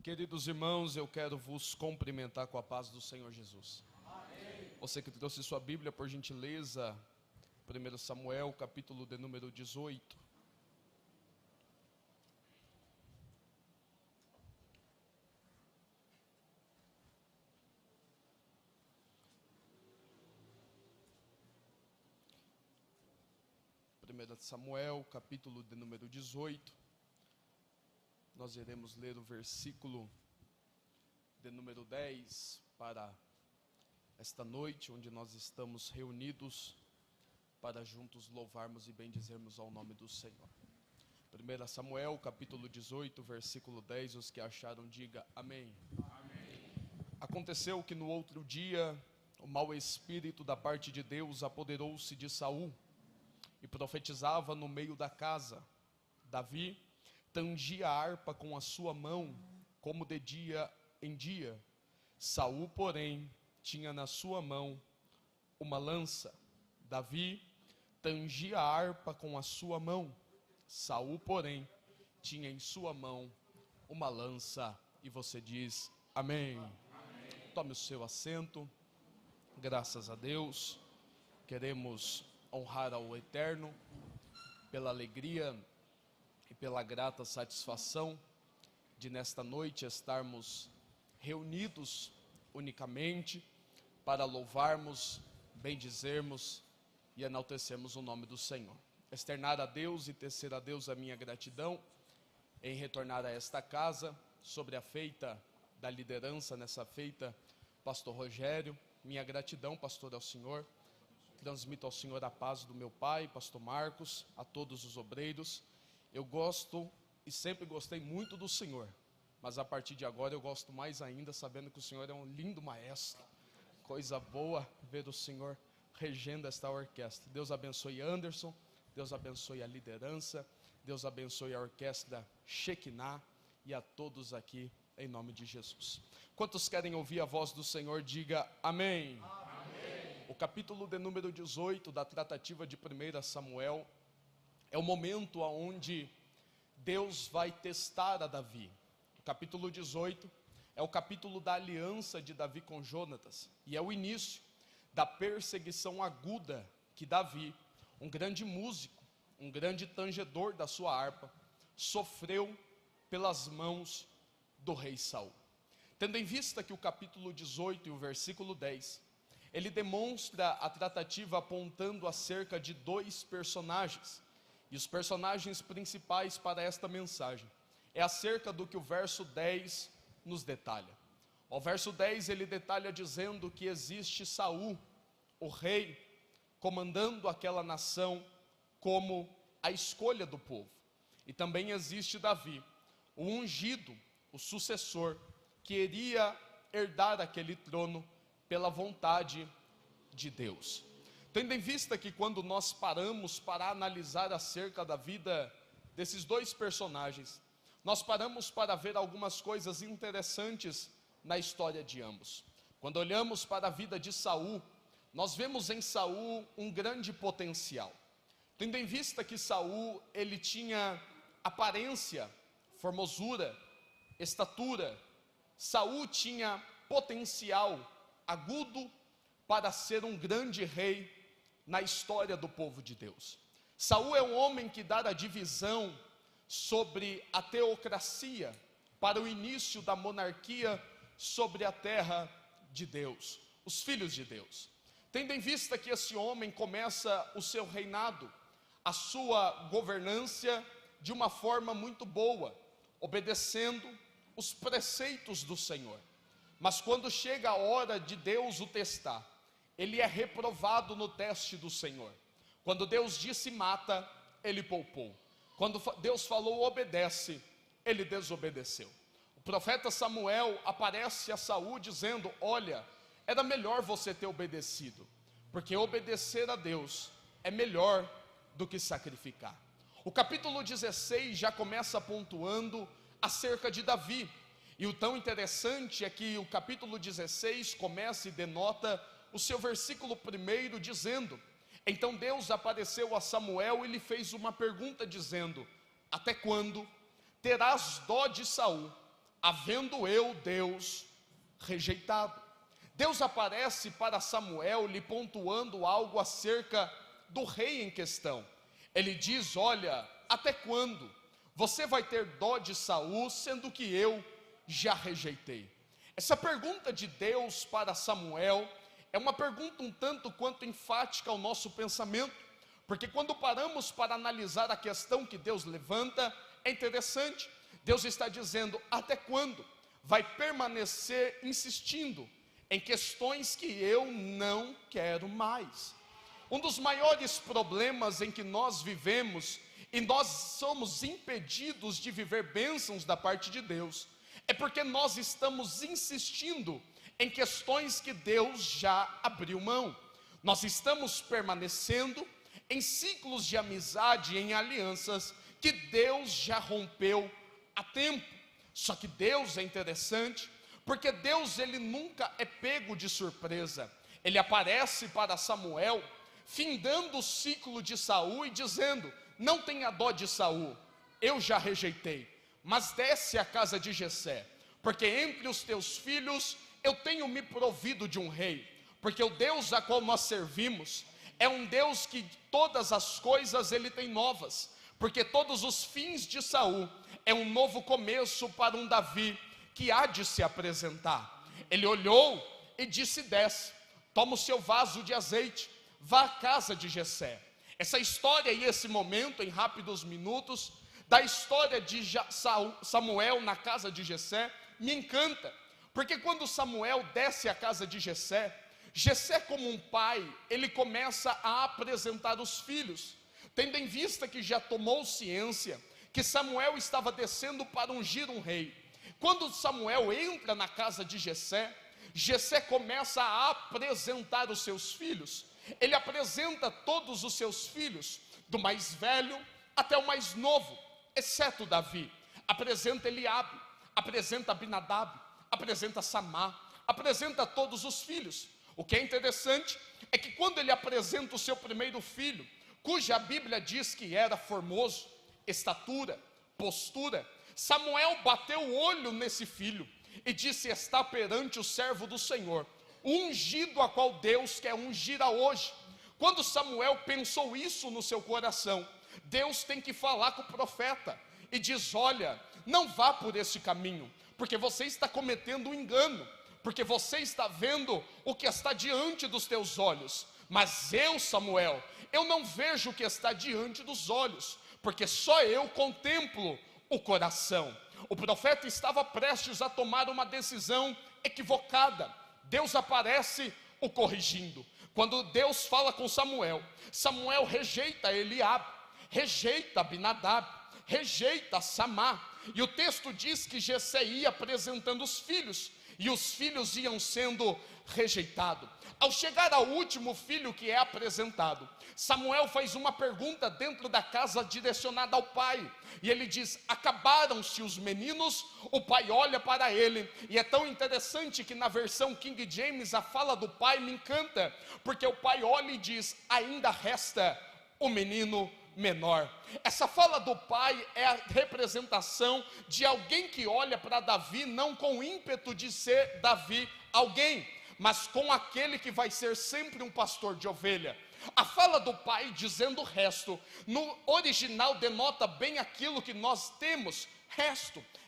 Queridos irmãos, eu quero vos cumprimentar com a paz do Senhor Jesus. Amém. Você que trouxe sua Bíblia, por gentileza, 1 Samuel, capítulo de número 18. Samuel, capítulo de número 18. Nós iremos ler o versículo de número 10 para esta noite, onde nós estamos reunidos para juntos louvarmos e bendizermos ao nome do Senhor. 1 Samuel, capítulo 18, versículo 10, os que acharam, diga amém. Amém. Aconteceu que no outro dia, o mau espírito da parte de Deus apoderou-se de Saul, e profetizava no meio da casa. Davi tangia a harpa com a sua mão, como de dia em dia. Saul, porém, tinha na sua mão uma lança. Davi tangia a harpa com a sua mão. Saul, porém, tinha em sua mão uma lança. E você diz amém. Amém. Tome o seu assento. Graças a Deus. Queremos honrar ao Eterno pela alegria e pela grata satisfação de nesta noite estarmos reunidos unicamente para louvarmos, bendizermos e enaltecermos o nome do Senhor. Externar a Deus e tecer a Deus a minha gratidão em retornar a esta casa, sobre a feita da liderança nessa feita, pastor Rogério, minha gratidão, pastor, ao Senhor. Transmito ao Senhor a paz do meu pai, pastor Marcos, a todos os obreiros. Eu gosto e sempre gostei muito do Senhor, mas a partir de agora eu gosto mais ainda, sabendo que o Senhor é um lindo maestro. Coisa boa ver o Senhor regendo esta orquestra. Deus abençoe Anderson, Deus abençoe a liderança, Deus abençoe a orquestra Shekinah e a todos aqui, em nome de Jesus. Quantos querem ouvir a voz do Senhor, diga amém. O capítulo de número 18 da tratativa de 1 Samuel é o momento onde Deus vai testar a Davi. O capítulo 18 é o capítulo da aliança de Davi com Jonatas, e é o início da perseguição aguda que Davi, um grande músico, um grande tangedor da sua harpa, sofreu pelas mãos do rei Saul. Tendo em vista que o capítulo 18 e o versículo 10, ele demonstra a tratativa apontando acerca de dois personagens. E os personagens principais para esta mensagem é acerca do que o verso 10 nos detalha. O verso 10 ele detalha dizendo que existe Saul, o rei, comandando aquela nação como a escolha do povo. E também existe Davi, o ungido, o sucessor, que iria herdar aquele trono pela vontade de Deus. Tendo em vista que quando nós paramos para analisar acerca da vida desses dois personagens, nós paramos para ver algumas coisas interessantes na história de ambos. Quando olhamos para a vida de Saul, nós vemos em Saul um grande potencial. Tendo em vista que Saul, ele tinha aparência, formosura, estatura, Saul tinha potencial agudo para ser um grande rei na história do povo de Deus. Saul é um homem que dá a divisão sobre a teocracia para o início da monarquia sobre a terra de Deus, os filhos de Deus. Tendo em vista que esse homem começa o seu reinado, a sua governância de uma forma muito boa, obedecendo os preceitos do Senhor. Mas quando chega a hora de Deus o testar, ele é reprovado no teste do Senhor. Quando Deus disse mata, ele poupou. Quando Deus falou obedece, ele desobedeceu. O profeta Samuel aparece a Saul dizendo: olha, era melhor você ter obedecido, porque obedecer a Deus é melhor do que sacrificar. O capítulo 16 já começa pontuando acerca de Davi. E o tão interessante é que o capítulo 16 começa e denota o seu versículo 1 dizendo: então Deus apareceu a Samuel e lhe fez uma pergunta dizendo: até quando terás dó de Saul, havendo eu, Deus, rejeitado. Deus aparece para Samuel lhe pontuando algo acerca do rei em questão. Ele diz: olha, até quando você vai ter dó de Saul, sendo que eu já rejeitei? Essa pergunta de Deus para Samuel é uma pergunta um tanto quanto enfática ao nosso pensamento, porque quando paramos para analisar a questão que Deus levanta, é interessante. Deus está dizendo: até quando vai permanecer insistindo em questões que eu não quero mais? Um dos maiores problemas em que nós vivemos, e nós somos impedidos de viver bênçãos da parte de Deus, é porque nós estamos insistindo em questões que Deus já abriu mão. Nós estamos permanecendo em ciclos de amizade, em alianças que Deus já rompeu há tempo. Só que Deus é interessante, porque Deus, ele nunca é pego de surpresa. Ele aparece para Samuel findando o ciclo de Saul e dizendo: não tenha dó de Saul, eu já rejeitei, mas desce à casa de Jessé, porque entre os teus filhos eu tenho me provido de um rei. Porque o Deus a qual nós servimos é um Deus que todas as coisas ele tem novas, porque todos os fins de Saul é um novo começo para um Davi que há de se apresentar. Ele olhou e disse: desce, toma o seu vaso de azeite, vá à casa de Jessé. Essa história e esse momento, em rápidos minutos, da história de Samuel na casa de Jessé, me encanta, porque quando Samuel desce à casa de Jessé, Jessé, como um pai, ele começa a apresentar os filhos, tendo em vista que já tomou ciência que Samuel estava descendo para ungir um rei. Quando Samuel entra na casa de Jessé, Jessé começa a apresentar os seus filhos. Ele apresenta todos os seus filhos, do mais velho até o mais novo, exceto Davi. Apresenta Eliabe, apresenta Abinadab, apresenta Samá, apresenta todos os filhos. O que é interessante é que quando ele apresenta o seu primeiro filho, cuja Bíblia diz que era formoso, estatura, postura, Samuel bateu o olho nesse filho e disse: está perante o servo do Senhor, o ungido a qual Deus quer ungir a hoje. Quando Samuel pensou isso no seu coração, Deus tem que falar com o profeta e diz: olha, não vá por esse caminho, porque você está cometendo um engano, porque você está vendo o que está diante dos teus olhos, mas eu, Samuel, eu não vejo o que está diante dos olhos, porque só eu contemplo o coração. O profeta estava prestes a tomar uma decisão equivocada. Deus aparece o corrigindo. Quando Deus fala com Samuel, Samuel rejeita Eliabe, rejeita Abinadab, rejeita Samá, e o texto diz que Jessé ia apresentando os filhos, e os filhos iam sendo rejeitados. Ao chegar ao último filho que é apresentado, Samuel faz uma pergunta dentro da casa direcionada ao pai, e ele diz: acabaram-se os meninos? O pai olha para ele, e é tão interessante que na versão King James a fala do pai me encanta, porque o pai olha e diz: ainda resta o menino menor. Essa fala do pai é a representação de alguém que olha para Davi não com ímpeto de ser Davi alguém, mas com aquele que vai ser sempre um pastor de ovelha. A fala do pai dizendo o resto, no original denota bem aquilo que nós temos: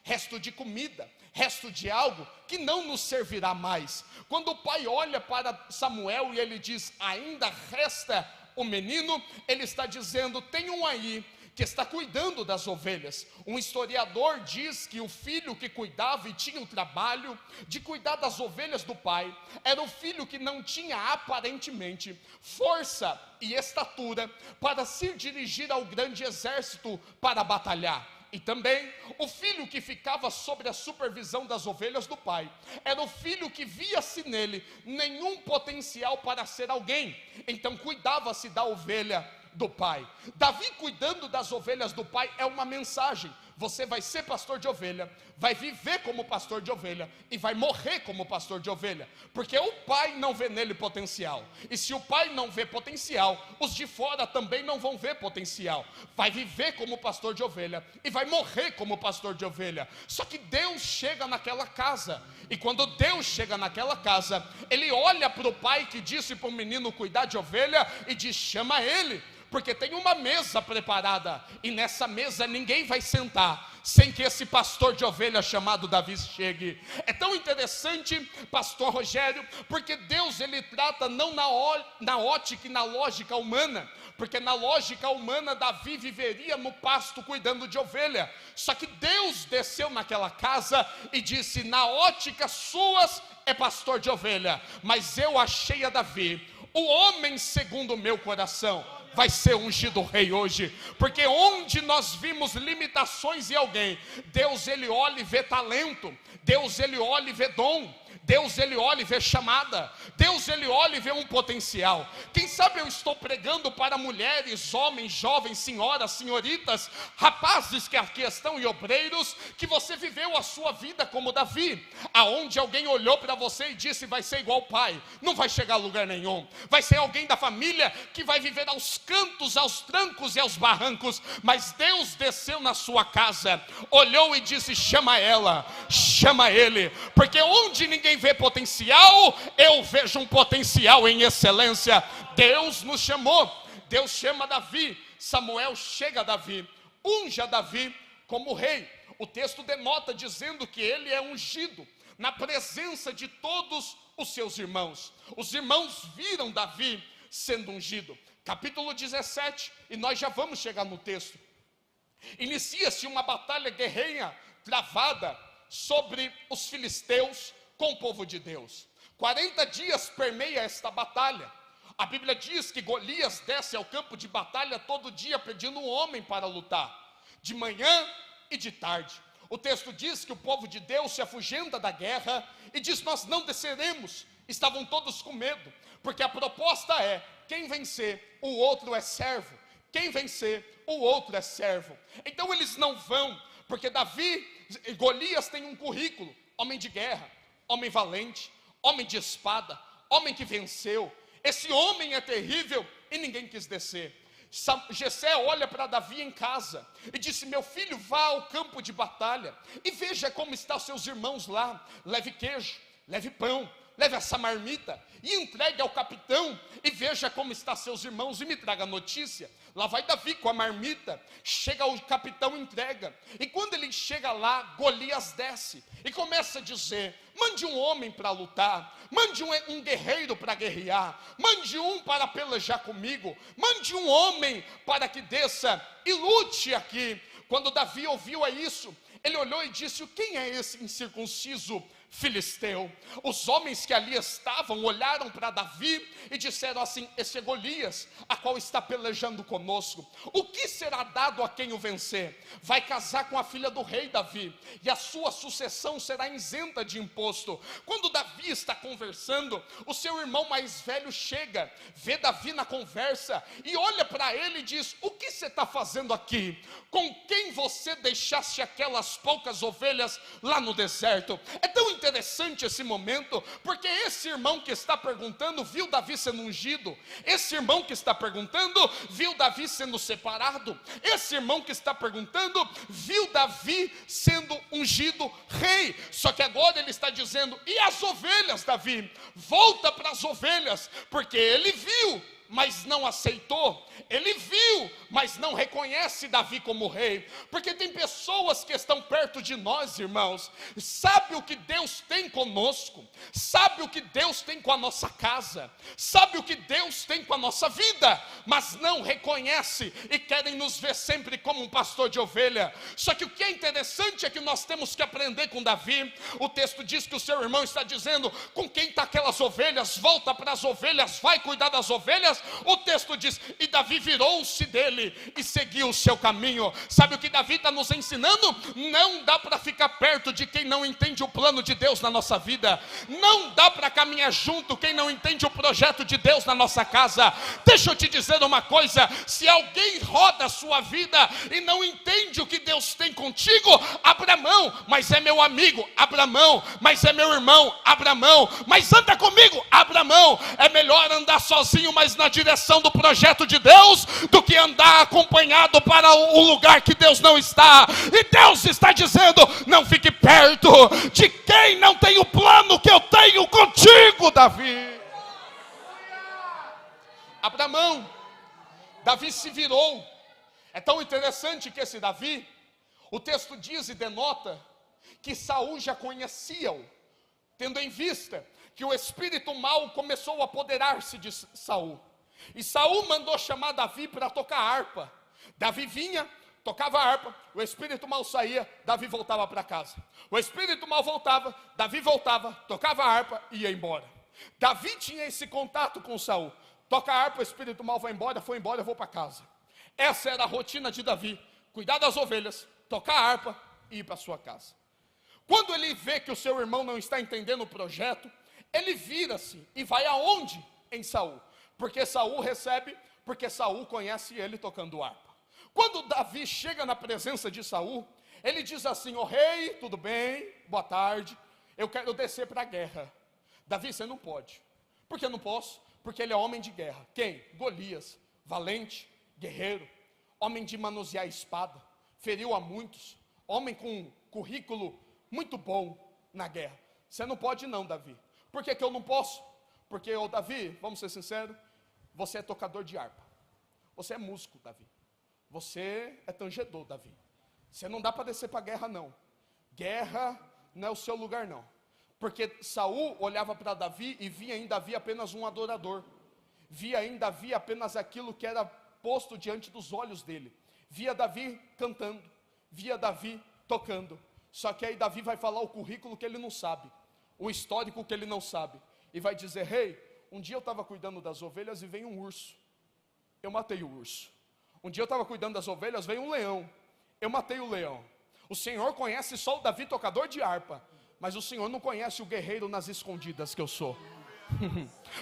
resto de comida, resto de algo que não nos servirá mais. Quando o pai olha para Samuel e ele diz: ainda resta o menino, ele está dizendo: tem um aí que está cuidando das ovelhas. Um historiador diz que o filho que cuidava e tinha o trabalho de cuidar das ovelhas do pai, era o filho que não tinha aparentemente força e estatura para se dirigir ao grande exército para batalhar. E também o filho que ficava sob a supervisão das ovelhas do pai, era o filho que via-se nele nenhum potencial para ser alguém, então cuidava-se da ovelha do pai. Davi cuidando das ovelhas do pai é uma mensagem: você vai ser pastor de ovelha, vai viver como pastor de ovelha e vai morrer como pastor de ovelha, porque o pai não vê nele potencial, e se o pai não vê potencial, os de fora também não vão ver potencial. Vai viver como pastor de ovelha e vai morrer como pastor de ovelha. Só que Deus chega naquela casa, e quando Deus chega naquela casa, ele olha para o pai que disse para o menino cuidar de ovelha e diz: chama ele, porque tem uma mesa preparada, e nessa mesa ninguém vai sentar sem que esse pastor de ovelha chamado Davi chegue. É tão interessante, pastor Rogério, porque Deus ele trata não na ótica e na lógica humana, porque na lógica humana Davi viveria no pasto cuidando de ovelha, só que Deus desceu naquela casa e disse: na ótica suas é pastor de ovelha, mas eu achei a Davi, o homem segundo o meu coração. Vai ser ungido rei hoje, porque onde nós vimos limitações em alguém, Deus ele olha e vê talento, Deus ele olha e vê dom, Deus ele olha e vê chamada, Deus ele olha e vê um potencial. Quem sabe eu estou pregando para mulheres, homens, jovens, senhoras, senhoritas, rapazes que aqui estão e obreiros, que você viveu a sua vida como Davi, aonde alguém olhou para você e disse: vai ser igual o pai, não vai chegar a lugar nenhum, vai ser alguém da família que vai viver aos cantos, aos trancos e aos barrancos. Mas Deus desceu na sua casa, olhou e disse: chama ela, chama ele, porque onde ninguém vê potencial, eu vejo um potencial em excelência. Deus nos chamou, Deus chama Davi, Samuel chega a Davi, unge a Davi como rei. O texto denota dizendo que ele é ungido na presença de todos os seus irmãos. Os irmãos viram Davi sendo ungido. Capítulo 17, e nós já vamos chegar no texto. Inicia-se uma batalha guerreira travada sobre os filisteus com o povo de Deus. 40 dias permeia esta batalha. A Bíblia diz que Golias desce ao campo de batalha todo dia pedindo um homem para lutar, de manhã e de tarde. O texto diz que o povo de Deus se afugenta da guerra e diz: nós não desceremos. Estavam todos com medo, porque a proposta é: quem vencer, o outro é servo. Quem vencer, o outro é servo. Então eles não vão, porque Golias tem um currículo: homem de guerra, homem valente, homem de espada, homem que venceu. Esse homem é terrível e ninguém quis descer. Jessé olha para Davi em casa e disse: meu filho, vá ao campo de batalha e veja como estão seus irmãos lá. Leve queijo, leve pão, leve essa marmita e entregue ao capitão e veja como estão seus irmãos e me traga notícia. Lá vai Davi com a marmita, chega o capitão, entrega, e quando ele chega lá, Golias desce e começa a dizer: mande um homem para lutar, mande um guerreiro para guerrear, mande um para pelejar comigo, mande um homem para que desça e lute aqui. Quando Davi ouviu isso, ele olhou e disse: quem é esse incircunciso filisteu? Os homens que ali estavam olharam para Davi e disseram assim: esse é Golias, a qual está pelejando conosco. O que será dado a quem o vencer? Vai casar com a filha do rei Davi, e a sua sucessão será isenta de imposto. Quando Davi está conversando, o seu irmão mais velho chega, vê Davi na conversa e olha para ele e diz: o que você está fazendo aqui? Com quem você deixaste aquelas poucas ovelhas lá no deserto? É tão interessante esse momento, porque esse irmão que está perguntando viu Davi sendo ungido, esse irmão que está perguntando viu Davi sendo separado, esse irmão que está perguntando viu Davi sendo ungido rei. Só que agora ele está dizendo: e as ovelhas, Davi? Volta para as ovelhas, porque ele viu, mas não aceitou. Ele viu, mas não reconhece Davi como rei. Porque tem pessoas que estão perto de nós, irmãos, sabe o que Deus tem conosco, sabe o que Deus tem com a nossa casa, sabe o que Deus tem com a nossa vida, mas não reconhece e querem nos ver sempre como um pastor de ovelha. Só que o que é interessante é que nós temos que aprender com Davi. O texto diz que o seu irmão está dizendo: com quem está aquelas ovelhas? Volta para as ovelhas, vai cuidar das ovelhas ovelhas, o texto diz, e Davi virou-se dele e seguiu o seu caminho. Sabe o que Davi está nos ensinando? Não dá para ficar perto de quem não entende o plano de Deus na nossa vida. Não dá para caminhar junto quem não entende o projeto de Deus na nossa casa. Deixa eu te dizer uma coisa, se alguém roda a sua vida e não entende o que Deus tem contigo, abra mão. Mas é meu amigo, abra mão. Mas é meu irmão, abra mão. Mas anda comigo, abra mão. É melhor andar sozinho, mas na direção do projeto de Deus, do que andar acompanhado para o lugar que Deus não está. E Deus está dizendo, não fique perto de quem não tem o plano que eu tenho contigo, Davi. Abra mão. Davi se virou. É tão interessante que esse Davi, o texto diz e denota que Saul já conhecia-o, tendo em vista que o espírito mau começou a apoderar-se de Saul. E Saul mandou chamar Davi para tocar harpa. Davi vinha, tocava a harpa, o espírito mau saía, Davi voltava para casa. O espírito mau voltava, Davi voltava, tocava a harpa e ia embora. Davi tinha esse contato com Saul. Toca a harpa, o espírito mau vai embora, foi embora, eu vou para casa. Essa era a rotina de Davi, cuidar das ovelhas, tocar a harpa e ir para sua casa. Quando ele vê que o seu irmão não está entendendo o projeto, ele vira-se e vai aonde? Em Saul. Porque Saul recebe, porque Saul conhece ele tocando harpa. Quando Davi chega na presença de Saul, ele diz assim, rei, tudo bem, boa tarde, eu quero descer para a guerra. Davi, você não pode. Por que eu não posso? Porque ele é homem de guerra. Quem? Golias, valente, guerreiro, homem de manusear espada, feriu a muitos, homem com currículo muito bom na guerra. Você não pode não, Davi. Por que eu não posso? Porque, Davi, vamos ser sinceros, você é tocador de harpa. Você é músico, Davi. Você é tangedor, Davi. Você não dá para descer para a guerra, não. Guerra não é o seu lugar, não. Porque Saul olhava para Davi e via em Davi apenas um adorador. Via em Davi apenas aquilo que era posto diante dos olhos dele. Via Davi cantando. Via Davi tocando. Só que aí Davi vai falar o currículo que ele não sabe. O histórico que ele não sabe. E vai dizer, rei, um dia eu estava cuidando das ovelhas e veio um urso. Eu matei o urso. Um dia eu estava cuidando das ovelhas, veio um leão. Eu matei o leão. O Senhor conhece só o Davi tocador de harpa. Mas o Senhor não conhece o guerreiro nas escondidas que eu sou.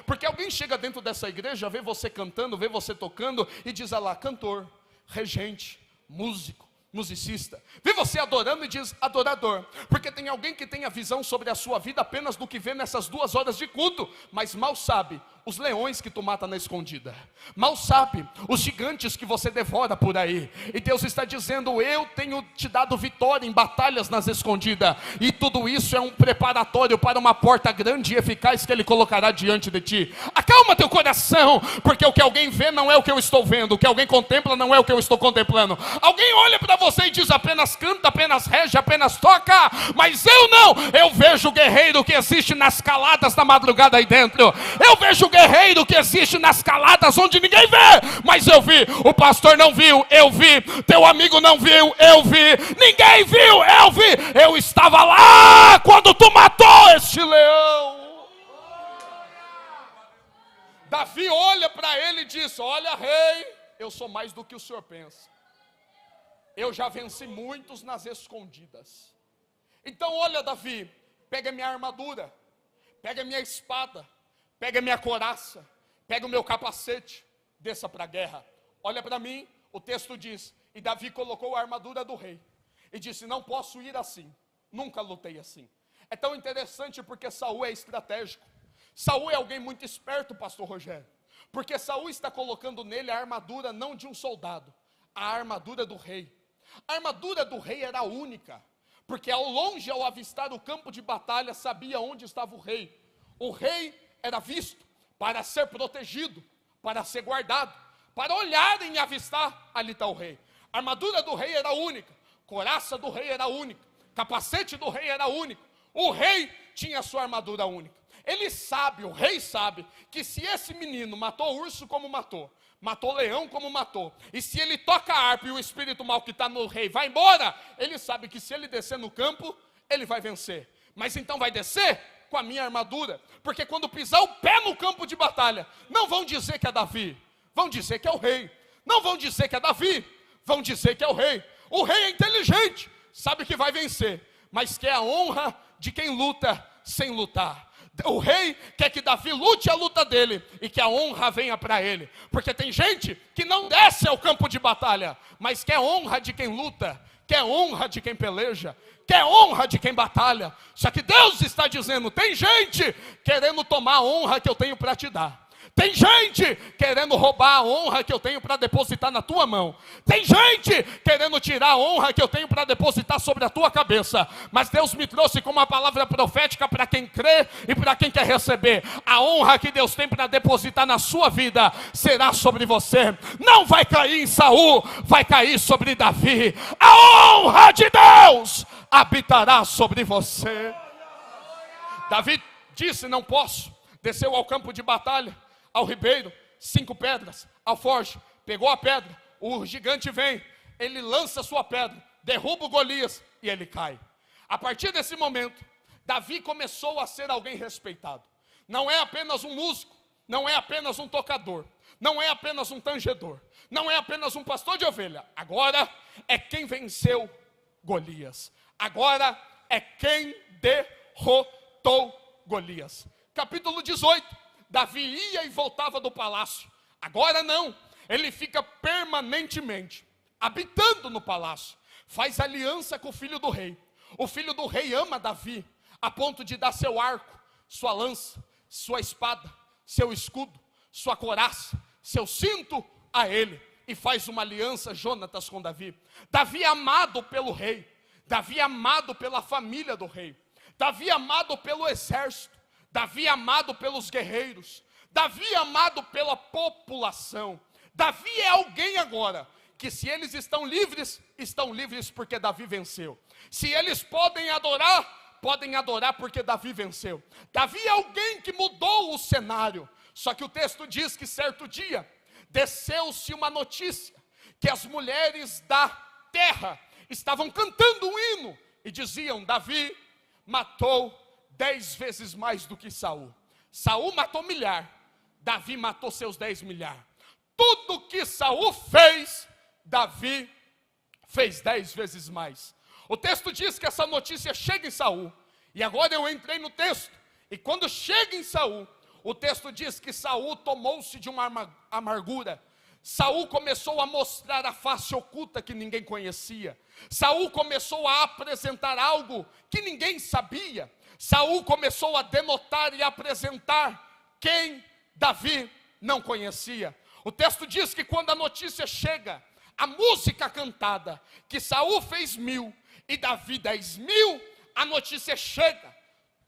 Porque alguém chega dentro dessa igreja, vê você cantando, vê você tocando e diz lá, cantor, regente, músico, musicista. Vê você adorando e diz adorador. Porque tem alguém que tem a visão sobre a sua vida apenas do que vê nessas 2 horas de culto, mas mal sabe os leões que tu mata na escondida, mal sabe os gigantes que você devora por aí. E Deus está dizendo, eu tenho te dado vitória em batalhas nas escondidas, e tudo isso é um preparatório para uma porta grande e eficaz que Ele colocará diante de ti. Acalma teu coração, porque o que alguém vê não é o que eu estou vendo, o que alguém contempla não é o que eu estou contemplando. Alguém olha para você e diz, apenas canta, apenas rege, apenas toca, mas eu não. Eu vejo o guerreiro que existe nas caladas da madrugada aí dentro. Eu vejo o guerreiro que existe nas caladas onde ninguém vê, mas eu vi. O pastor não viu, eu vi. Teu amigo não viu, eu vi. Ninguém viu, eu vi. Eu estava lá quando tu matou este leão. Davi olha para ele e diz, olha, rei, eu sou mais do que o senhor pensa. Eu já venci muitos nas escondidas. Então olha, Davi, pega minha armadura, pega minha espada, pega minha couraça, pega o meu capacete, desça para a guerra. Olha para mim, o texto diz, e Davi colocou a armadura do rei, e disse, não posso ir assim, nunca lutei assim. É tão interessante porque Saul é estratégico. Saul é alguém muito esperto, pastor Rogério, porque Saul está colocando nele a armadura não de um soldado, a armadura do rei. A armadura do rei era única, porque ao longe, ao avistar o campo de batalha, sabia onde estava o rei. O rei era visto para ser protegido, para ser guardado, para olharem e avistar, ali está o rei. A armadura do rei era única, couraça do rei era única, capacete do rei era único. O rei tinha a sua armadura única. Ele sabe, o rei sabe, que se esse menino matou urso como matou leão como matou, e se ele toca a harpa e o espírito mau que está no rei vai embora, ele sabe que se ele descer no campo, ele vai vencer. Mas então vai descer com a minha armadura, porque quando pisar o pé no campo de batalha, não vão dizer que é Davi, vão dizer que é o rei. Não vão dizer que é Davi, vão dizer que é o rei. O rei é inteligente, sabe que vai vencer, mas quer a honra de quem luta sem lutar. O rei quer que Davi lute a luta dele e que a honra venha para ele, porque tem gente que não desce ao campo de batalha, mas quer honra de quem luta, quer honra de quem peleja, quer honra de quem batalha. Só que Deus está dizendo: tem gente querendo tomar a honra que eu tenho para te dar. Tem gente querendo roubar a honra que eu tenho para depositar na tua mão. Tem gente querendo tirar a honra que eu tenho para depositar sobre a tua cabeça. Mas Deus me trouxe com uma palavra profética para quem crê e para quem quer receber. A honra que Deus tem para depositar na sua vida será sobre você. Não vai cair em Saul, vai cair sobre Davi. A honra de Deus habitará sobre você. Davi disse: não posso. Desceu ao campo de batalha, ao ribeiro, 5 pedras, alforje, pegou a pedra, o gigante vem, ele lança sua pedra, derruba o Golias e ele cai. A partir desse momento, Davi começou a ser alguém respeitado. Não é apenas um músico, não é apenas um tocador, não é apenas um tangedor, não é apenas um pastor de ovelha. Agora é quem venceu Golias. Agora é quem derrotou Golias. Capítulo 18. Davi ia e voltava do palácio. Agora não, ele fica permanentemente habitando no palácio. Faz aliança com o filho do rei. O filho do rei ama Davi, a ponto de dar seu arco, sua lança, sua espada, seu escudo, sua couraça, seu cinto a ele. E faz uma aliança, Jonatas, com Davi. Davi é amado pelo rei. Davi é amado pela família do rei. Davi é amado pelo exército. Davi amado pelos guerreiros, Davi amado pela população. Davi é alguém agora, que se eles estão livres porque Davi venceu. Se eles podem adorar porque Davi venceu. Davi é alguém que mudou o cenário. Só que o texto diz que certo dia, desceu-se uma notícia, que as mulheres da terra estavam cantando um hino, e diziam: Davi matou 10 vezes mais do que Saul. Saul matou 1.000.000, Davi matou seus 10.000.000. Tudo que Saul fez, Davi fez 10 vezes mais. O texto diz que essa notícia chega em Saul. E agora eu entrei no texto, e quando chega em Saul, o texto diz que Saul tomou-se de uma amargura. Saul começou a mostrar a face oculta que ninguém conhecia. Saul começou a apresentar algo que ninguém sabia. Saul começou a denotar e apresentar quem Davi não conhecia. O texto diz que quando a notícia chega, a música cantada, que Saul fez 1.000 e Davi 10.000, a notícia chega,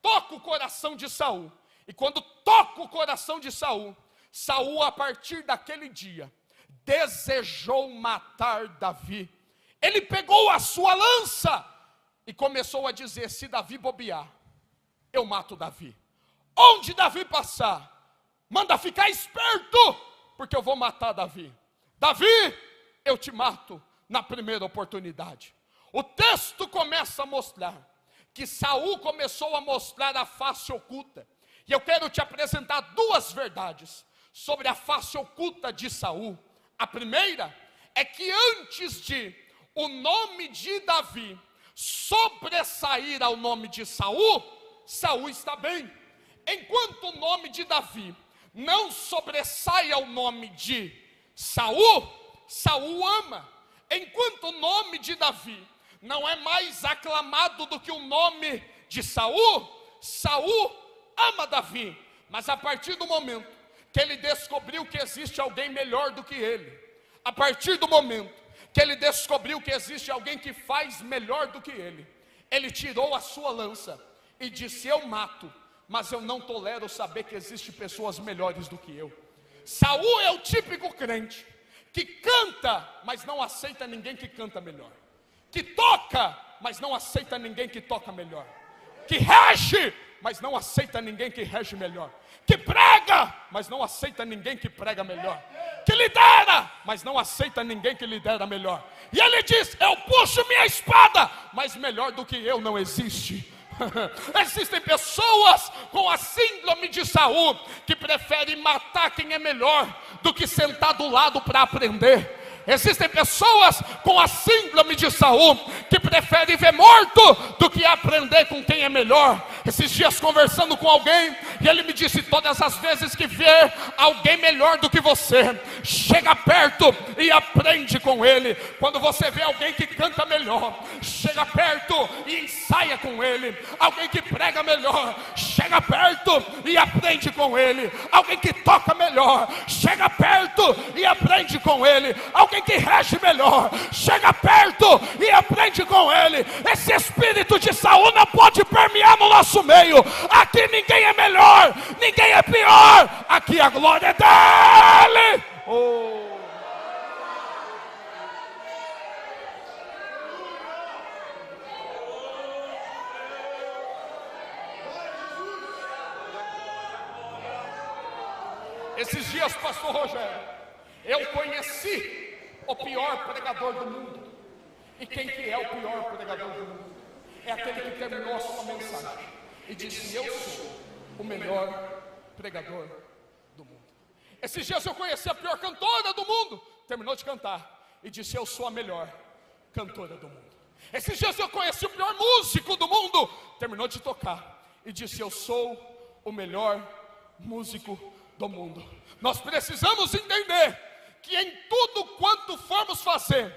toca o coração de Saul. E quando toca o coração de Saul, Saul, a partir daquele dia, desejou matar Davi. Ele pegou a sua lança e começou a dizer: se Davi bobear, eu mato Davi. Onde Davi passar, manda ficar esperto, porque eu vou matar Davi. Davi, eu te mato na primeira oportunidade. O texto começa a mostrar que Saul começou a mostrar a face oculta. E eu quero te apresentar 2 verdades sobre a face oculta de Saul. A primeira é que antes de o nome de Davi sobressair ao nome de Saul, Saul está bem. Enquanto o nome de Davi não sobressai ao nome de Saul, Saul ama. Enquanto o nome de Davi não é mais aclamado do que o nome de Saul, Saul ama Davi. Mas a partir do momento que ele descobriu que existe alguém melhor do que ele, a partir do momento que ele descobriu que existe alguém que faz melhor do que ele tirou a sua lança e disse: eu mato, mas eu não tolero saber que existem pessoas melhores do que eu. Saul é o típico crente que canta, mas não aceita ninguém que canta melhor, que toca, mas não aceita ninguém que toca melhor, que rege, mas não aceita ninguém que rege melhor, que prega, mas não aceita ninguém que prega melhor, que lidera, mas não aceita ninguém que lidera melhor. E ele diz: eu puxo minha espada, mas melhor do que eu não existe. Existem pessoas com a síndrome de Saul que preferem matar quem é melhor do que sentar do lado para aprender. Existem pessoas com a síndrome de Saul que preferem ver morto do que aprender com quem é melhor. Esses dias conversando com alguém, e ele me disse: todas as vezes que vê alguém melhor do que você, chega perto e aprende com ele. Quando você vê alguém que canta melhor, chega perto e ensaia com ele. Alguém que prega melhor, chega perto e aprende com ele. Alguém que toca melhor, chega perto e aprende com ele. Alguém que rege melhor, chega perto e aprende com ele. Esse espírito de Saul não pode permear no nosso meio. Aqui ninguém é melhor, ninguém é pior. Aqui a glória é dele. Esses dias, pastor Rogério, eu conheci o pior pregador do mundo. E quem que é o pior pregador do mundo? É aquele que terminou a sua mensagem e disse: eu sou o melhor pregador do mundo. Esses dias eu conheci a pior cantora do mundo. Terminou de cantar e disse: eu sou a melhor cantora do mundo. Esses dias eu conheci o pior músico do mundo. Terminou de tocar e disse: eu sou o melhor músico do mundo. Nós precisamos entender que em tudo quanto formos fazer,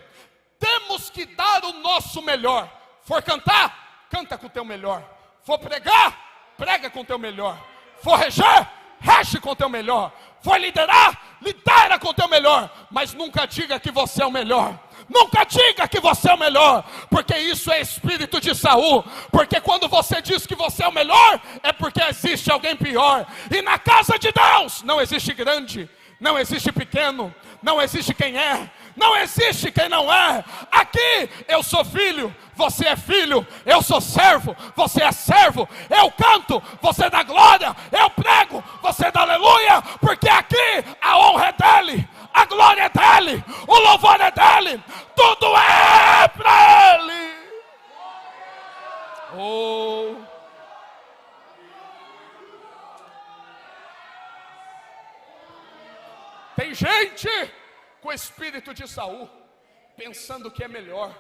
temos que dar o nosso melhor. For cantar, canta com o teu melhor. For pregar, prega com o teu melhor. For reger, rege com o teu melhor. For liderar, lidera com o teu melhor. Mas nunca diga que você é o melhor. Nunca diga que você é o melhor, porque isso é espírito de Saul. Porque quando você diz que você é o melhor, é porque existe alguém pior. E na casa de Deus não existe grande, não existe pequeno, não existe quem é, não existe quem não é. Aqui eu sou filho, você é filho. Eu sou servo, você é servo. Eu canto, você dá glória. Eu prego, você dá aleluia. Porque aqui a honra é dele, a glória é dele, o louvor é dele, tudo é para ele. Tem gente com o espírito de Saul, pensando que é melhor,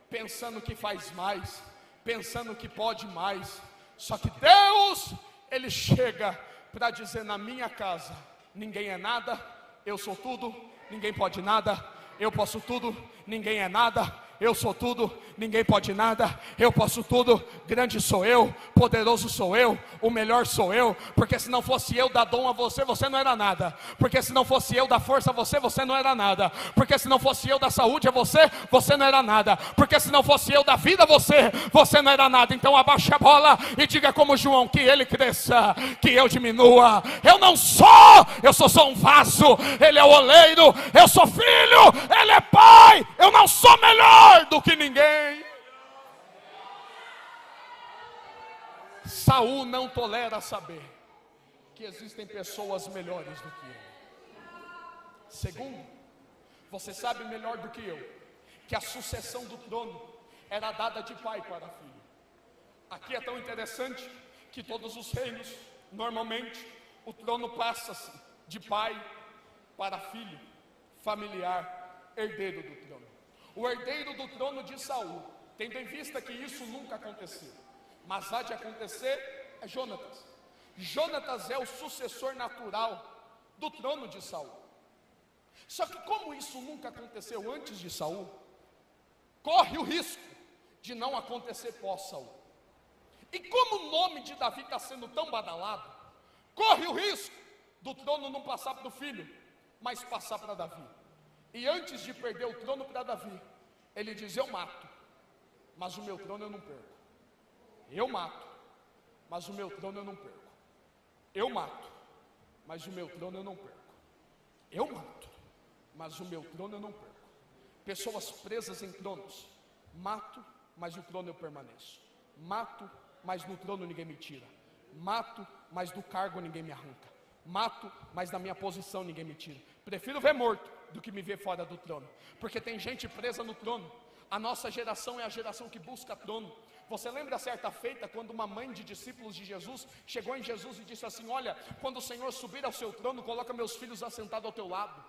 pensando que faz mais, pensando que pode mais. Só que Deus, Ele chega para dizer: na minha casa ninguém é nada, eu sou tudo, ninguém pode nada. Eu posso tudo, ninguém é nada. Eu sou tudo, ninguém pode nada. Eu posso tudo, grande sou eu, poderoso sou eu, o melhor sou eu. Porque se não fosse eu dar dom a você, você não era nada. Porque se não fosse eu dar força a você, você não era nada. Porque se não fosse eu dar saúde a você, você não era nada. Porque se não fosse eu dar vida a você, você não era nada. Então abaixa a bola e diga como João: que ele cresça, que eu diminua. Eu não sou, eu sou só um vaso. Ele é o oleiro, eu sou filho, ele é pai. Eu não sou melhor do que ninguém. Saul não tolera saber que existem pessoas melhores do que ele. Segundo, você sabe melhor do que eu que a sucessão do trono era dada de pai para filho. Aqui é tão interessante que todos os reinos, normalmente, o trono passa-se de pai para filho, familiar, herdeiro do trono. O herdeiro do trono de Saul, tendo em vista que isso nunca aconteceu, mas há de acontecer, é Jonatas. Jonatas é o sucessor natural do trono de Saul. Só que como isso nunca aconteceu antes de Saul, corre o risco de não acontecer pós Saul. E como o nome de Davi está sendo tão badalado, corre o risco do trono não passar para o filho, mas passar para Davi. E antes de perder o trono para Davi, ele diz: eu mato, mas o meu trono eu não perco. Eu mato, mas o meu trono eu não perco. Eu mato, mas o meu trono eu não perco. Eu mato, mas o meu trono eu não perco. Pessoas presas em tronos: mato, mas o trono eu permaneço. Mato, mas no trono ninguém me tira. Mato, mas do cargo ninguém me arranca. Mato, mas da minha posição ninguém me tira. Prefiro ver morto do que me ver fora do trono. Porque tem gente presa no trono. A nossa geração é a geração que busca trono. Você lembra certa feita quando uma mãe de discípulos de Jesus chegou em Jesus e disse assim: olha, quando o Senhor subir ao seu trono, coloca meus filhos assentados ao teu lado.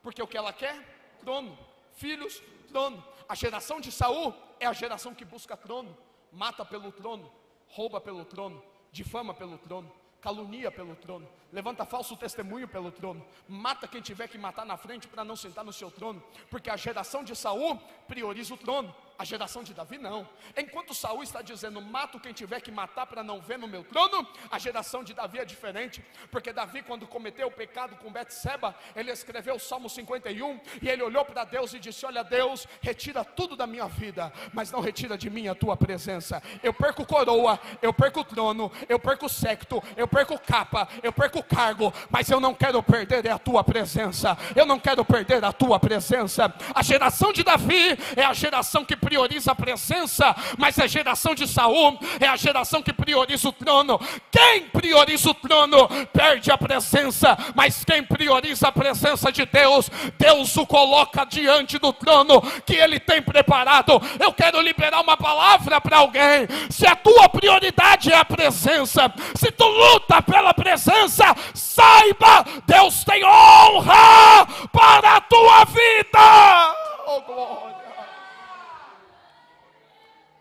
Porque o que ela quer? Trono. Filhos, trono. A geração de Saul é a geração que busca trono. Mata pelo trono, rouba pelo trono, difama pelo trono, calunia pelo trono, levanta falso testemunho pelo trono, mata quem tiver que matar na frente para não sentar no seu trono. Porque a geração de Saul prioriza o trono, a geração de Davi não. Enquanto Saul está dizendo: mato quem tiver que matar para não ver no meu trono, a geração de Davi é diferente. Porque Davi, quando cometeu o pecado com Betseba, ele escreveu o Salmo 51, e ele olhou para Deus e disse: olha Deus, retira tudo da minha vida, mas não retira de mim a tua presença. Eu perco coroa, eu perco trono, eu perco secto, eu perco capa, eu perco cargo, mas eu não quero perder a tua presença. Eu não quero perder a tua presença. A geração de Davi é a geração que prioriza a presença, mas a geração de Saul é a geração que prioriza o trono. Quem prioriza o trono perde a presença, mas quem prioriza a presença de Deus, Deus o coloca diante do trono que Ele tem preparado. Eu quero liberar uma palavra para alguém. Se a tua prioridade é a presença, se tu luta pela presença, saiba, Deus tem honra para a tua vida. Oh glória.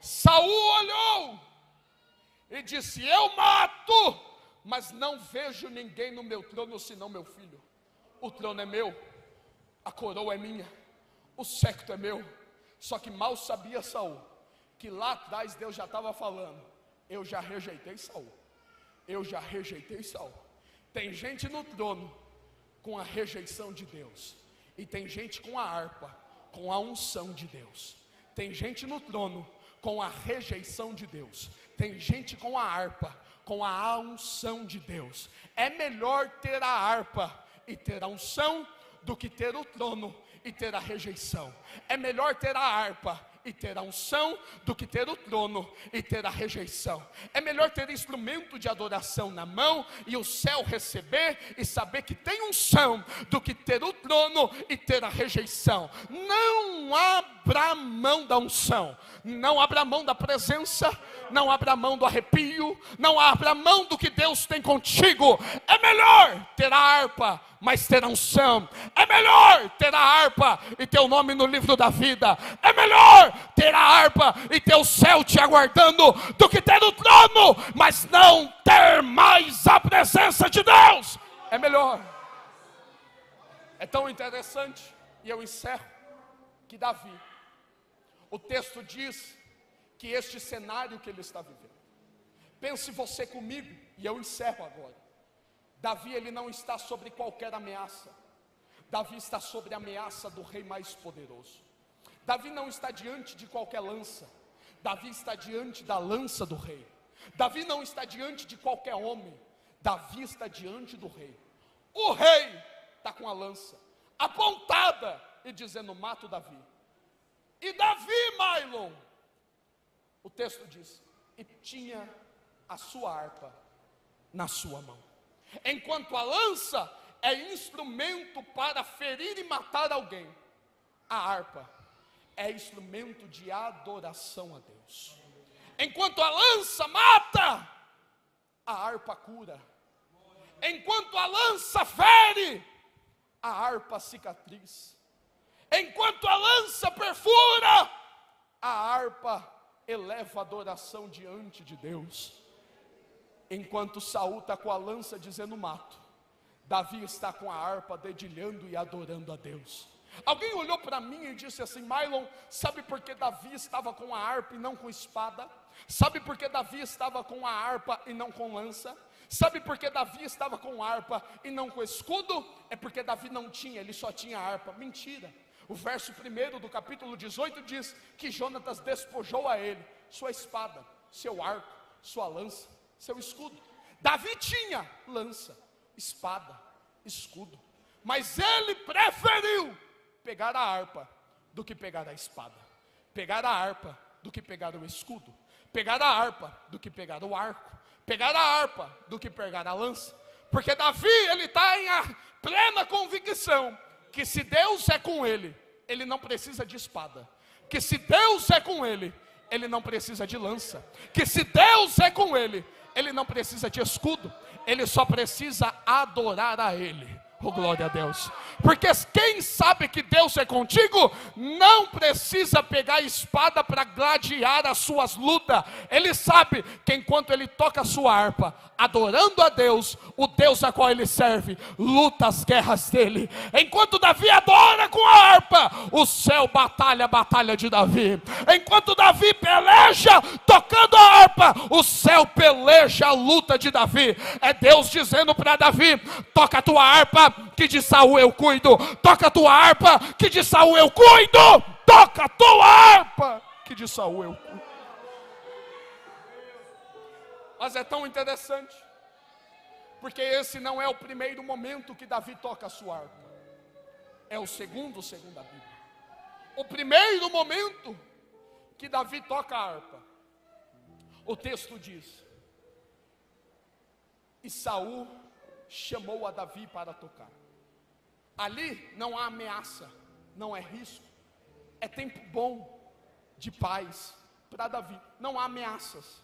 Saul olhou e disse: eu mato, mas não vejo ninguém no meu trono senão meu filho. O trono é meu, a coroa é minha, o secto é meu. Só que mal sabia Saul que lá atrás Deus já estava falando: eu já rejeitei Saul, eu já rejeitei Saul. Tem gente no trono com a rejeição de Deus, e tem gente com a harpa, com a unção de Deus. Tem gente no trono com a rejeição de Deus, tem gente com a harpa, com a unção de Deus. É melhor ter a harpa e ter a unção do que ter o trono e ter a rejeição. É melhor ter a harpa e ter a unção do que ter o trono e ter a rejeição. É melhor ter instrumento de adoração na mão e o céu receber e saber que tem unção, do que ter o trono e ter a rejeição. Não abra mão da unção, não abra mão da presença, não abra mão do arrepio, não abra mão do que Deus tem contigo. É melhor ter a harpa, mas ter a unção. É melhor ter a harpa e ter o nome no livro da vida. É melhor ter a harpa e ter o céu te aguardando, do que ter o trono, mas não ter mais a presença de Deus. É melhor. É tão interessante, e eu encerro, que Davi, o texto diz que este cenário que ele está vivendo, pense você comigo, e eu encerro agora. Davi, ele não está sobre qualquer ameaça. Davi está sobre a ameaça do rei mais poderoso. Davi não está diante de qualquer lança. Davi está diante da lança do rei. Davi não está diante de qualquer homem. Davi está diante do rei. O rei está com a lança apontada e dizendo: mato Davi. E Davi, Mailon, o texto diz, e tinha a sua harpa na sua mão. Enquanto a lança é instrumento para ferir e matar alguém, a harpa é instrumento de adoração a Deus. Enquanto a lança mata, a harpa cura. Enquanto a lança fere, a harpa cicatriz. Enquanto a lança perfura, a harpa eleva a adoração diante de Deus. Enquanto Saul está com a lança dizendo mato, Davi está com a harpa dedilhando e adorando a Deus. Alguém olhou para mim e disse assim: Mailon, sabe por que Davi estava com a harpa e não com espada? Sabe por que Davi estava com a harpa e não com lança? Sabe por que Davi estava com harpa e não com escudo? É porque Davi não tinha, ele só tinha harpa. Mentira. O verso 1 do capítulo 18 diz que Jonatas despojou a ele sua espada, seu arco, sua lança, seu escudo. Davi tinha lança, espada, escudo, mas ele preferiu pegar a harpa do que pegar a espada, pegar a harpa do que pegar o escudo, pegar a harpa do que pegar o arco, pegar a harpa do que pegar a lança. Porque Davi, ele está em a plena convicção que se Deus é com ele, ele não precisa de espada. Que se Deus é com ele, ele não precisa de lança. Que se Deus é com ele, ele não precisa de escudo, ele só precisa adorar a ele. Oh, glória a Deus. Porque quem sabe que Deus é contigo, não precisa pegar a espada para gladiar as suas lutas. Ele sabe que enquanto ele toca a sua harpa, adorando a Deus, o Deus a qual ele serve, luta as guerras dele. Enquanto Davi adora com a harpa, o céu batalha a batalha de Davi. Enquanto Davi peleja tocando a harpa, o céu peleja a luta de Davi. É Deus dizendo para Davi: toca a tua harpa, que de Saul eu cuido. Toca a tua harpa, que de Saul eu cuido. Toca a tua harpa, que de Saul eu cuido. Mas é tão interessante, porque esse não é o primeiro momento que Davi toca a sua harpa. É o segundo, segundo a Bíblia. O primeiro momento que Davi toca a harpa, o texto diz: e Saul chamou a Davi para tocar. Ali não há ameaça, não é risco, é tempo bom de paz para Davi, não há ameaças.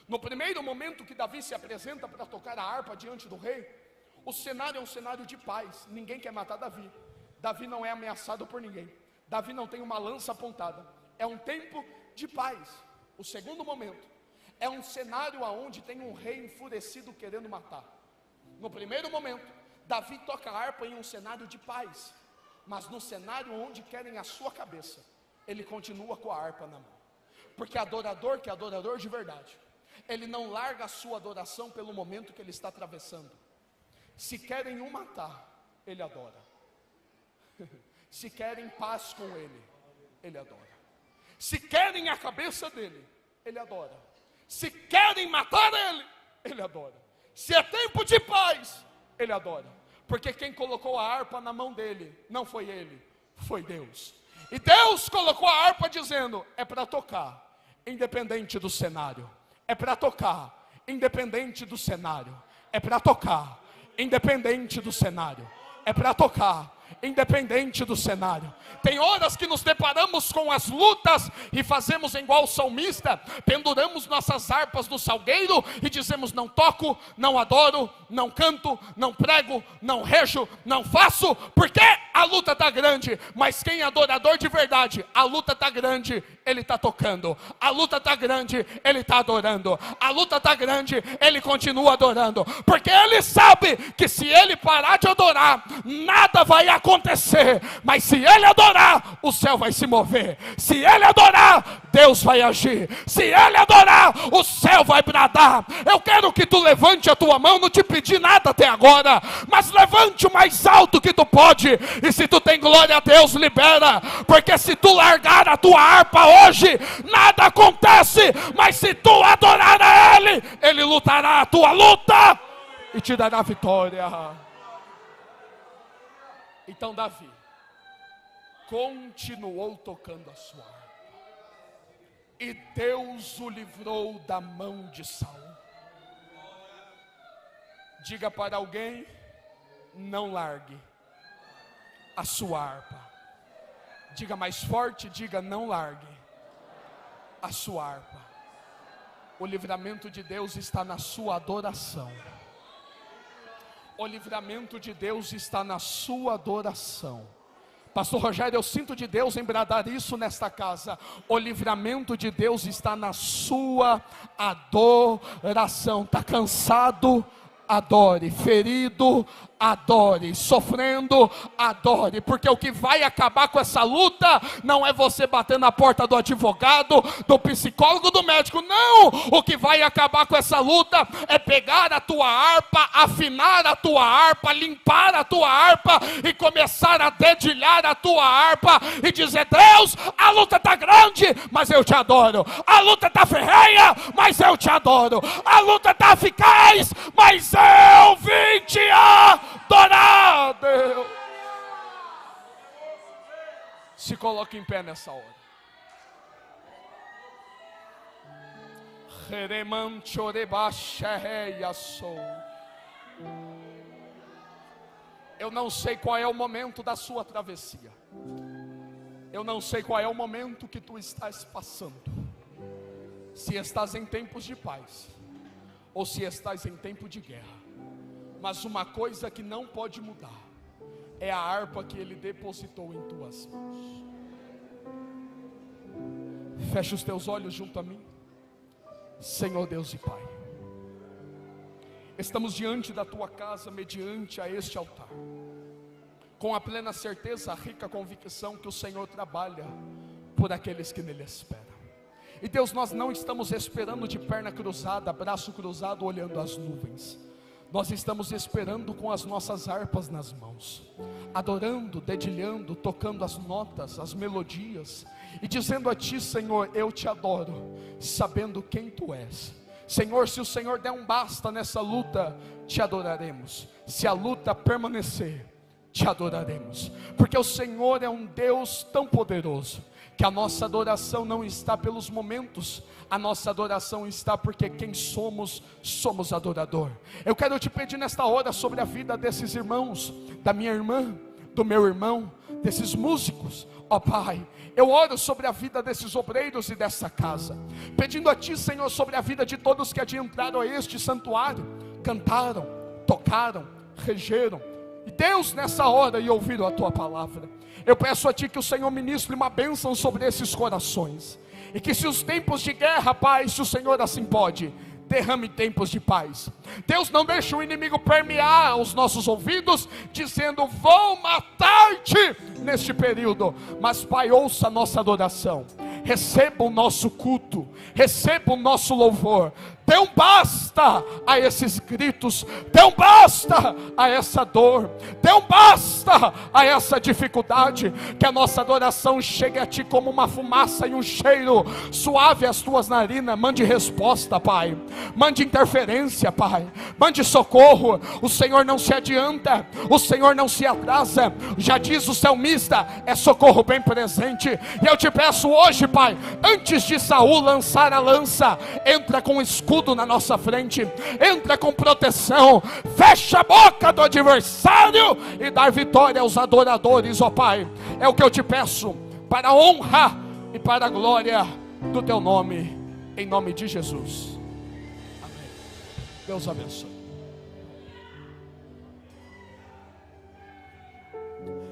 No primeiro momento que Davi se apresenta para tocar a harpa diante do rei, o cenário é um cenário de paz. Ninguém quer matar Davi. Davi não é ameaçado por ninguém. Davi não tem uma lança apontada. É um tempo de paz. O segundo momento é um cenário onde tem um rei enfurecido querendo matar. No primeiro momento, Davi toca a harpa em um cenário de paz, mas no cenário onde querem a sua cabeça, ele continua com a harpa na mão. Porque adorador, que é adorador de verdade, ele não larga a sua adoração pelo momento que ele está atravessando. Se querem o matar, ele adora. Se querem paz com ele, ele adora. Se querem a cabeça dele, ele adora. Se querem matar ele, ele adora. Se é tempo de paz, ele adora. Porque quem colocou a harpa na mão dele, não foi ele, foi Deus. E Deus colocou a harpa dizendo: é para tocar, independente do cenário. É para tocar, independente do cenário. É para tocar, independente do cenário. É para tocar, independente do cenário. Tem horas que nos deparamos com as lutas e fazemos igual o salmista, penduramos nossas harpas no salgueiro e dizemos: não toco, não adoro, não canto, não prego, não rejo, não faço, porque a luta está grande. Mas quem é adorador de verdade, a luta está grande, ele está tocando. A luta está grande, ele está adorando. A luta está grande, ele continua adorando, porque ele sabe que se ele parar de adorar, nada vai acontecer. Mas se ele adorar, o céu vai se mover. Se ele adorar, Deus vai agir. Se ele adorar, o céu vai bradar. Eu quero que tu levante a tua mão. Não te pedi nada até agora, mas levante o mais alto que tu pode. E se tu tem glória a Deus, libera. Porque se tu largar a tua harpa hoje, nada acontece. Mas se tu adorar a ele, ele lutará a tua luta e te dará vitória. Então Davi continuou tocando a sua harpa, e Deus o livrou da mão de Saul. Diga para alguém: não largue a sua harpa. Diga mais forte, diga: não largue a sua harpa. O livramento de Deus está na sua adoração. O livramento de Deus está na sua adoração. Pastor Rogério, eu sinto de Deus em bradar isso nesta casa. O livramento de Deus está na sua adoração. Está cansado? Adore. Ferido? Adore. Sofrendo? Adore. Porque o que vai acabar com essa luta não é você bater na porta do advogado, do psicólogo, do médico. Não! O que vai acabar com essa luta é pegar a tua harpa, afinar a tua harpa, limpar a tua harpa e começar a dedilhar a tua harpa e dizer: Deus, a luta está grande, mas eu te adoro. A luta está ferrenha, mas eu te adoro. A luta está eficaz, mas eu vim te adorar, Deus. Se coloque em pé nessa hora. Eu não sei qual é o momento da sua travessia. Eu não sei qual é o momento que tu estás passando. se estás em tempos de paz ou se estás em tempo de guerra, mas uma coisa que não pode mudar é a harpa que Ele depositou em tuas mãos. Fecha os teus olhos junto a mim. Senhor Deus e Pai, estamos diante da Tua casa, mediante a este altar, com a plena certeza, a rica convicção que o Senhor trabalha por aqueles que nele esperam. E Deus, nós não estamos esperando de perna cruzada, braço cruzado, olhando as nuvens. Nós estamos esperando com as nossas harpas nas mãos, adorando, dedilhando, tocando as notas, as melodias, e dizendo a Ti, Senhor, eu Te adoro, sabendo quem Tu és. Senhor, se o Senhor der um basta nessa luta, Te adoraremos. Se a luta permanecer, Te adoraremos, porque o Senhor é um Deus tão poderoso, que a nossa adoração não está pelos momentos, a nossa adoração está porque quem somos, somos adorador. Eu quero te pedir nesta hora sobre a vida desses irmãos, da minha irmã, do meu irmão, desses músicos, ó Pai, eu oro sobre a vida desses obreiros e dessa casa, pedindo a Ti, Senhor, sobre a vida de todos que adentraram a este santuário, cantaram, tocaram, regeram, e Deus nessa hora e ouviram a Tua palavra. Eu peço a Ti que o Senhor ministre uma bênção sobre esses corações, e que se os tempos de guerra, Pai, se o Senhor assim pode, derrame tempos de paz. Deus, não deixe o inimigo permear os nossos ouvidos, dizendo, vou matar-te neste período. Mas Pai, ouça a nossa adoração, receba o nosso culto, receba o nosso louvor. Dê um basta a esses gritos, dê um basta a essa dor, dê um basta a essa dificuldade. Que a nossa adoração chegue a Ti como uma fumaça e um cheiro suave às Tuas narinas. Mande resposta, Pai, mande interferência, Pai, mande socorro. O Senhor não se adianta, o Senhor não se atrasa. Já diz o salmista, é socorro bem presente. E eu te peço hoje, Pai, antes de Saul lançar a lança, entra com escudo na nossa frente, entra com proteção, fecha a boca do adversário e dá vitória aos adoradores, ó Pai. É o que eu te peço, para a honra e para a glória do Teu nome, em nome de Jesus, amém. Deus abençoe.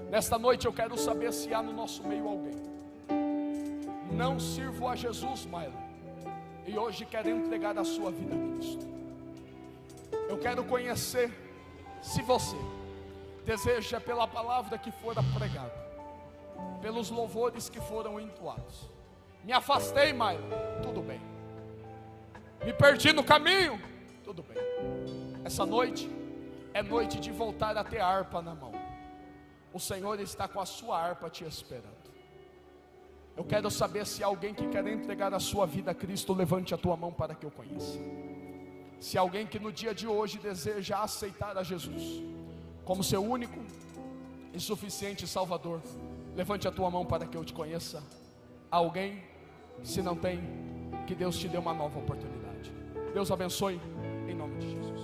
Nesta noite eu quero saber se há no nosso meio alguém: não sirvo a Jesus, Maila, e hoje quer entregar a sua vida a Cristo. Eu quero conhecer se você deseja, pela palavra que fora pregada, pelos louvores que foram entoados. Me afastei, Maila, tudo bem. Me perdi no caminho, tudo bem. Essa noite é noite de voltar a ter a harpa na mão. O Senhor está com a sua harpa te esperando. Eu quero saber se há alguém que quer entregar a sua vida a Cristo. Levante a tua mão para que eu conheça. Se há alguém que no dia de hoje deseja aceitar a Jesus como seu único e suficiente Salvador, levante a tua mão para que eu te conheça. Há alguém? Se não tem, que Deus te dê uma nova oportunidade. Deus abençoe, em nome de Jesus.